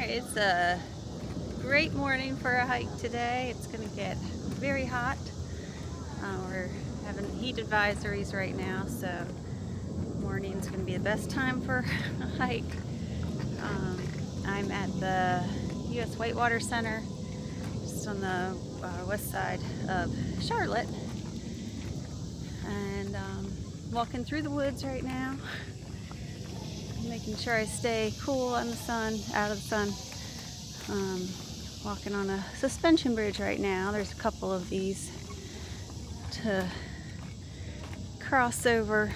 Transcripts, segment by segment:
It's a great morning for a hike today. It's going to get very hot. We're having heat advisories right now, so morning's going to be the best time for a hike. I'm at the U.S. Whitewater Center, just on the west side of Charlotte, and walking through the woods right now, making sure I stay cool on the sun, out of the sun. Walking on a suspension bridge right now. There's a couple of these to cross over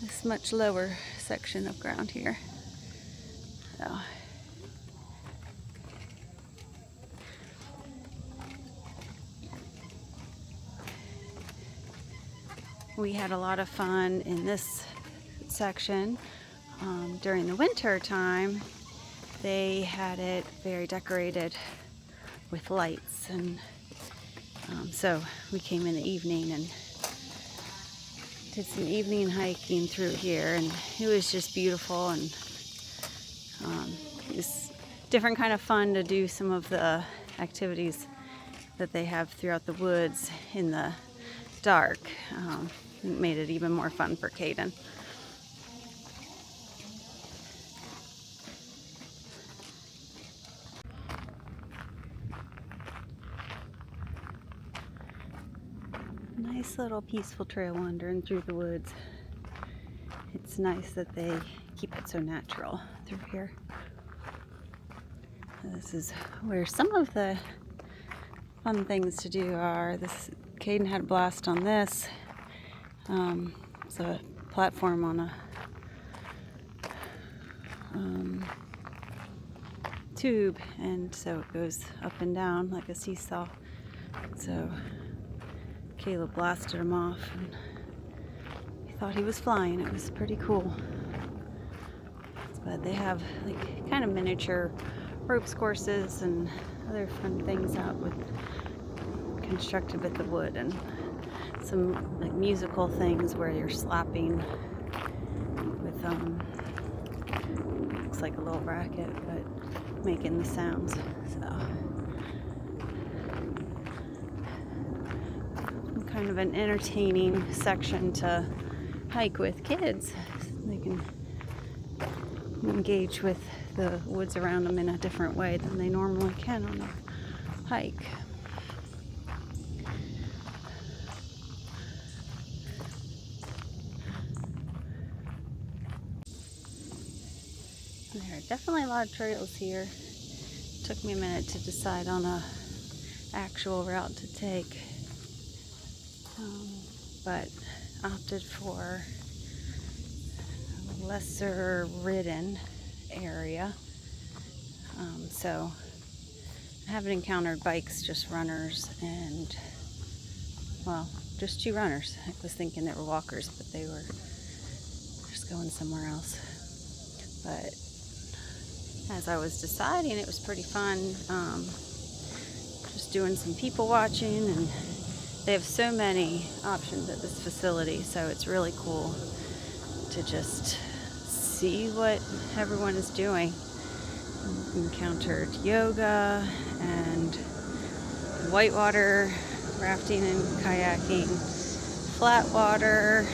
this much lower section of ground here. So we had a lot of fun in this section. During the winter time, they had it very decorated with lights, and so we came in the evening and did some evening hiking through here, and it was just beautiful, and it's different kind of fun to do some of the activities that they have throughout the woods in the dark. It made it even more fun for Caden. Nice little peaceful trail wandering through the woods. It's nice that they keep it so natural through here. This is where some of the fun things to do are. Caden had a blast on this. It's a platform on a tube, and so it goes up and down like a seesaw. So Caleb blasted him off, and he thought he was flying. It was pretty cool. But they have like kind of miniature ropes courses and other fun things out with constructed with the wood, and some like musical things where you're slapping with looks like a little racket, but making the sounds. So kind of an entertaining section to hike with kids. They can engage with the woods around them in a different way than they normally can on a hike. There are definitely a lot of trails here. It took me a minute to decide on a actual route to take, but opted for a lesser ridden area. So I haven't encountered bikes, just runners, and well, just two runners. I was thinking they were walkers, but they were just going somewhere else. But as I was deciding, it was pretty fun, just doing some people watching, and they have so many options at this facility, so it's really cool to just see what everyone is doing. Encountered yoga and whitewater rafting and kayaking, flat water,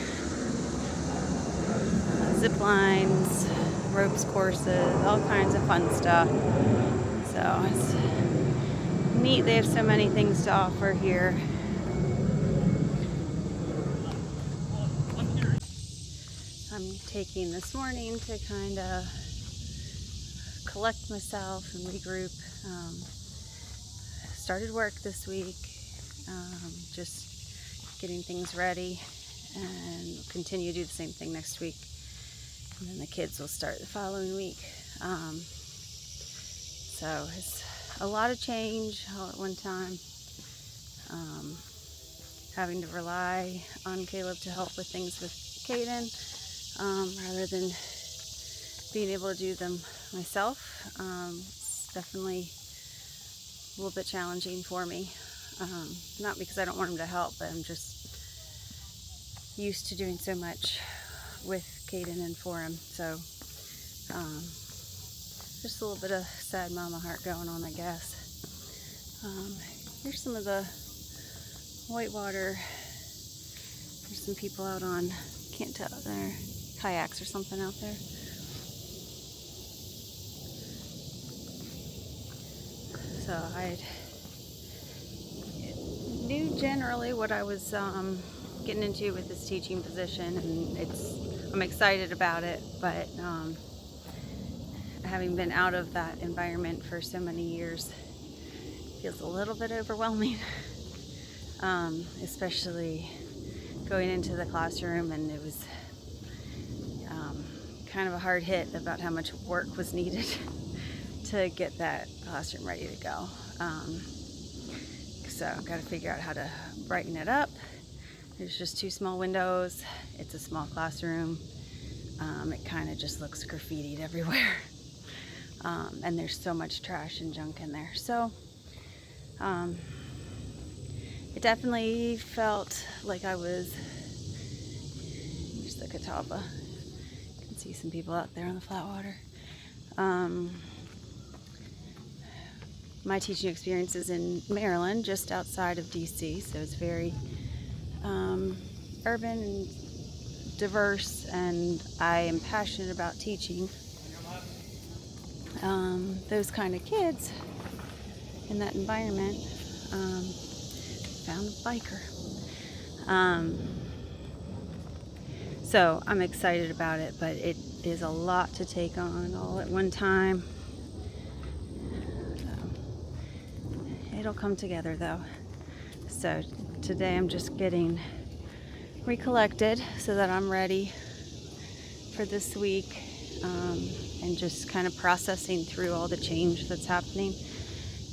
zip lines, ropes courses, all kinds of fun stuff. So it's neat. They have so many things to offer here. I'm taking this morning to kind of collect myself and regroup. Started work this week, just getting things ready, and continue to do the same thing next week. And then the kids will start the following week. So it's a lot of change all at one time. Having to rely on Caleb to help with things with Caden, rather than being able to do them myself. It's definitely a little bit challenging for me. Not because I don't want him to help, but I'm just used to doing so much with Caden and for him. So Just a little bit of sad mama heart going on, I guess. Here's some of the Whitewater. There's some people out on, can't tell, they're kayaks or something out there. So I knew generally what I was getting into with this teaching position, and I'm excited about it, but having been out of that environment for so many years, feels a little bit overwhelming, especially going into the classroom, and it was kind of a hard hit about how much work was needed to get that classroom ready to go. So I've got to figure out how to brighten it up. There's just 2 small windows. It's a small classroom. It kind of just looks graffitied everywhere. And there's so much trash and junk in there. So it definitely felt like I was, here's the Catawba. You can see some people out there on the flat water. My teaching experience is in Maryland, just outside of DC, so it's very urban and diverse, and I am passionate about teaching those kind of kids in that environment. Found a biker. So I'm excited about it, but it is a lot to take on all at one time. It'll come together though. So today I'm just getting recollected so that I'm ready for this week, and just kind of processing through all the change that's happening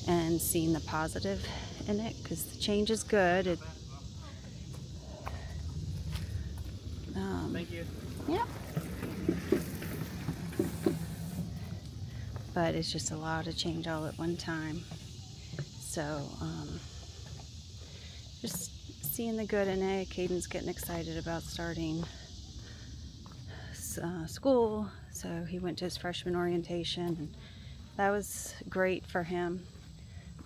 and seeing the positive in it, because the change is good. Thank you. Yeah. But it's just a lot of change all at one time. So just seeing the good in it. Caden's getting excited about starting school, so he went to his freshman orientation, and that was great for him.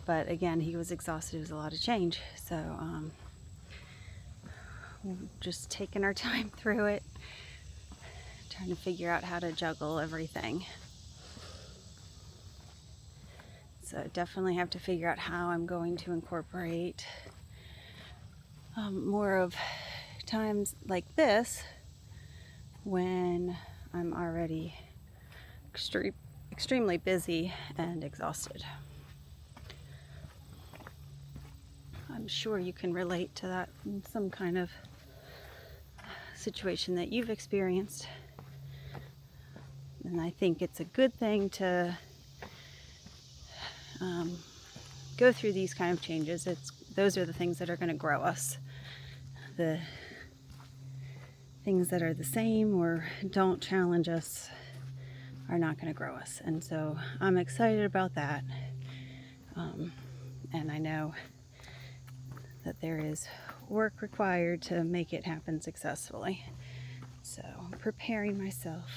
But again, he was exhausted. It was a lot of change. So just taking our time through it, trying to figure out how to juggle everything. So definitely have to figure out how I'm going to incorporate more of times like this when I'm already extremely busy and exhausted. I'm sure you can relate to that in some kind of situation that you've experienced. And I think it's a good thing to go through these kind of changes. Those are the things that are going to grow us. The things that are the same or don't challenge us are not going to grow us. And so I'm excited about that. And I know that there is work required to make it happen successfully. So I'm preparing myself.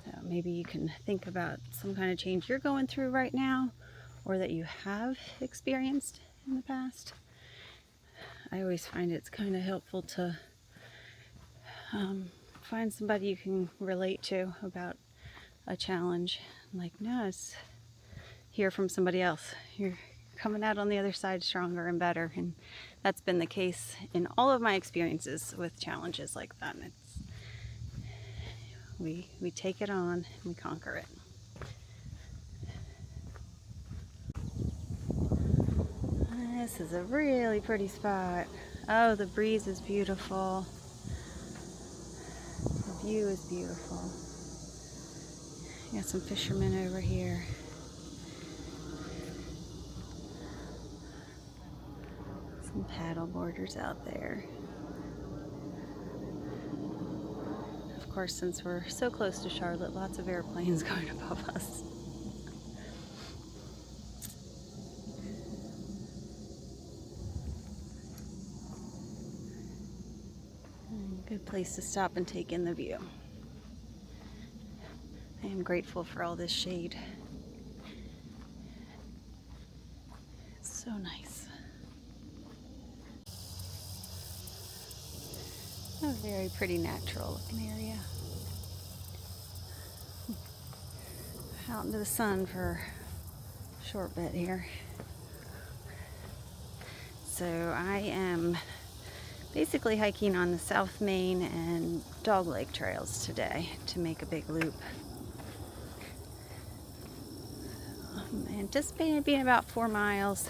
So maybe you can think about some kind of change you're going through right now, or that you have experienced in the past. I always find it's kind of helpful to find somebody you can relate to about a challenge. Like, no, it's hear from somebody else. You're coming out on the other side stronger and better. And that's been the case in all of my experiences with challenges like that. We take it on and we conquer it. This is a really pretty spot. Oh, the breeze is beautiful. The view is beautiful. Got some fishermen over here. Some paddle boarders out there. Of course, since we're so close to Charlotte, lots of airplanes going above us. Good place to stop and take in the view. I am grateful for all this shade. It's so nice. A very pretty natural looking area. Out into the sun for a short bit here. So I am basically hiking on the South Main and Dog Lake trails today to make a big loop. Anticipating it being about 4 miles.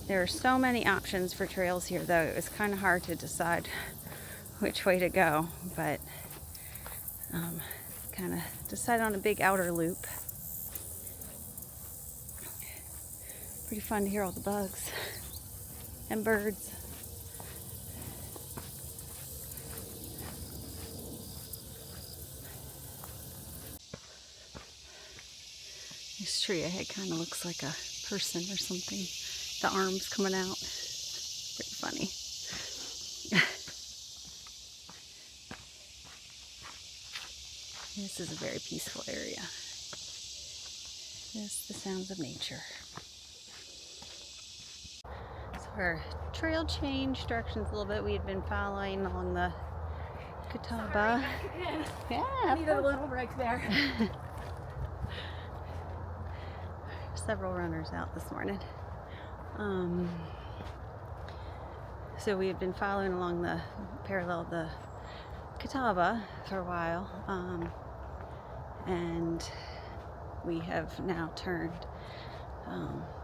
There are so many options for trails here, though. It was kind of hard to decide which way to go, but kind of decided on a big outer loop. Pretty fun to hear all the bugs and birds. This tree ahead kind of looks like a person or something. The arms coming out. Pretty funny. This is a very peaceful area. Just the sounds of nature. So our trail changed directions a little bit. We had been following along the Catawba. Yeah. I needed a little break there. Several runners out this morning. So we had been following along the parallel of the Catawba for a while, and we have now turned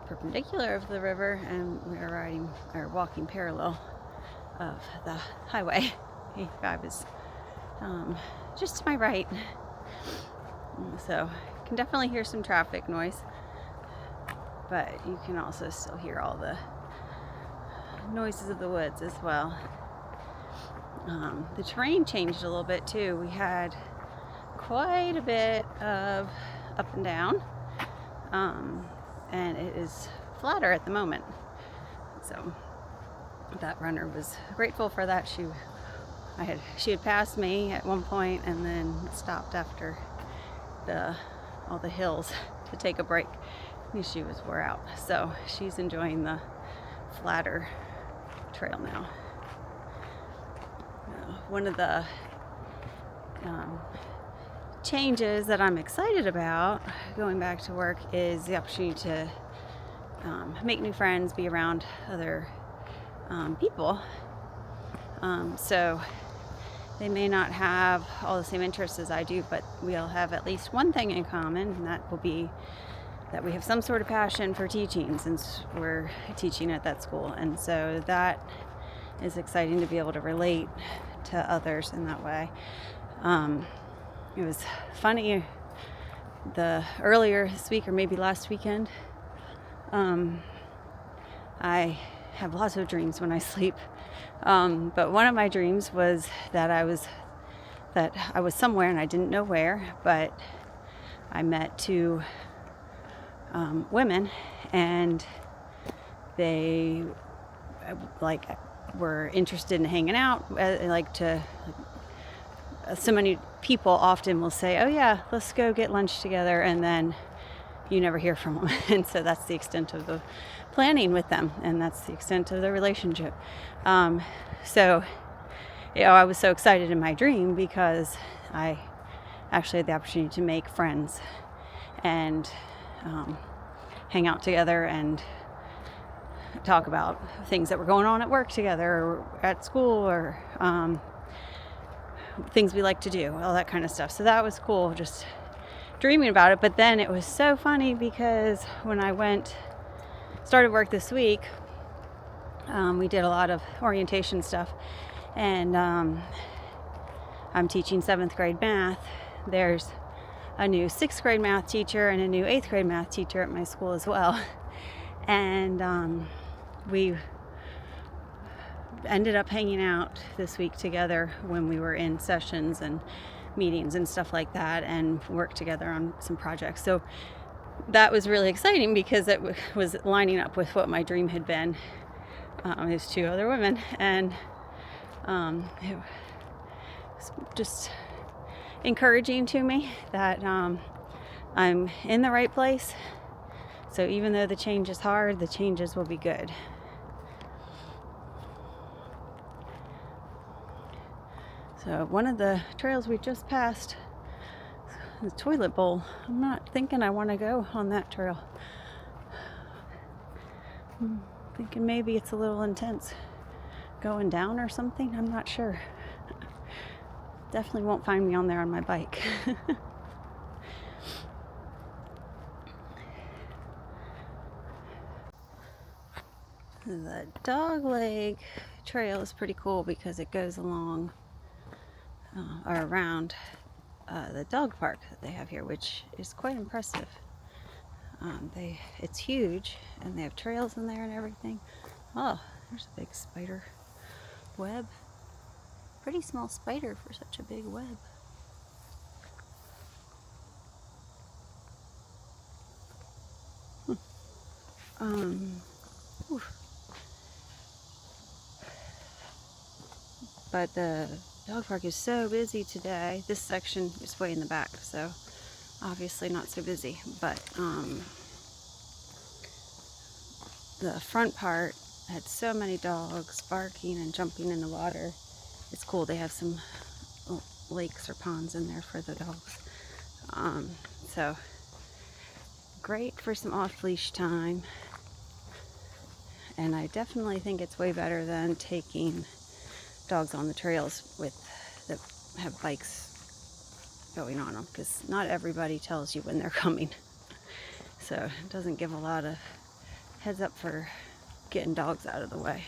perpendicular of the river, and we are walking parallel of the highway. 85 is just to my right, so you can definitely hear some traffic noise, but you can also still hear all the noises of the woods as well. The terrain changed a little bit too. We had quite a bit of up and down, and it is flatter at the moment. So that runner was grateful for that. She had passed me at one point and then stopped after all the hills to take a break. She was wore out, so she's enjoying the flatter trail now. One of the changes that I'm excited about going back to work is the opportunity to make new friends, be around other people. So they may not have all the same interests as I do, but we'll have at least one thing in common, and that will be that we have some sort of passion for teaching, since we're teaching at that school. And so that is exciting to be able to relate to others in that way. It was funny, earlier this week, or maybe last weekend, I have lots of dreams when I sleep, but one of my dreams was that I was somewhere and I didn't know where, but I met two women, and they were interested in hanging out. So many people often will say, "Oh yeah, let's go get lunch together," and then you never hear from them. And so that's the extent of the planning with them, and that's the extent of the relationship. So I was so excited in my dream because I actually had the opportunity to make friends and hang out together and talk about things that were going on at work together, or at school, or things we like to do, all that kind of stuff. So that was cool, just dreaming about it. But then it was so funny because when I started work this week, we did a lot of orientation stuff, and I'm teaching 7th grade math. There's a new 6th grade math teacher and a new 8th grade math teacher at my school as well. And we ended up hanging out this week together when we were in sessions and meetings and stuff like that, and worked together on some projects. So that was really exciting because it was lining up with what my dream had been. There's two other women, and It was just encouraging to me that I'm in the right place. So even though the change is hard, the changes will be good. So one of the trails we just passed, the toilet bowl, I'm not thinking I want to go on that trail. I'm thinking maybe it's a little intense going down or something. I'm not sure. Definitely won't find me on there on my bike. The dog leg trail is pretty cool because it goes along or around the dog park that they have here, which is quite impressive. It's huge, and they have trails in there and everything. Oh, there's a big spider web. Pretty small spider for such a big web. But the dog park is so busy today. This section is way in the back, so obviously not so busy. But the front part had so many dogs barking and jumping in the water. It's cool. They have some lakes or ponds in there for the dogs. So great for some off-leash time. And I definitely think it's way better than taking dogs on the trails that have bikes going on them, because not everybody tells you when they're coming. So it doesn't give a lot of heads up for getting dogs out of the way.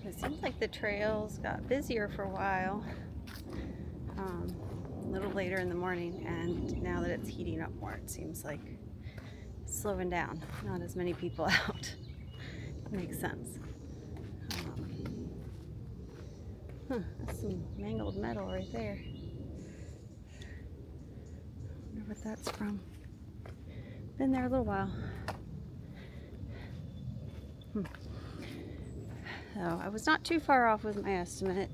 It seems like the trails got busier for a while, a little later in the morning, and now that it's heating up more, it seems like it's slowing down. Not as many people out. Makes sense. That's some mangled metal right there. Wonder what that's from. Been there a little while. So I was not too far off with my estimate.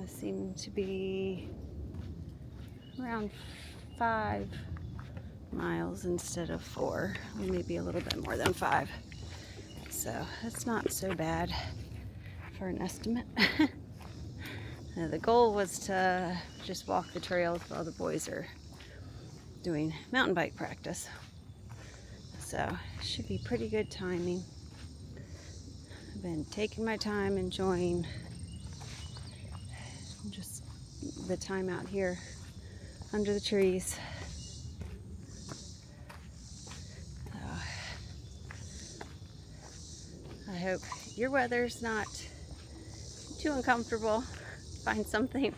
Seemed to be around 5 miles instead of 4, or maybe a little bit more than 5. So that's not so bad for an estimate. The goal was to just walk the trails while the boys are doing mountain bike practice. So it should be pretty good timing. I've been taking my time, enjoying just the time out here under the trees. I hope your weather's not too uncomfortable. Find something,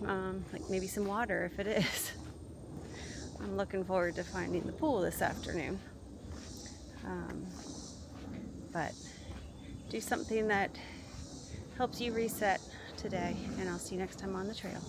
like maybe some water if it is. I'm looking forward to finding the pool this afternoon. But do something that helps you reset today, and I'll see you next time on the trail.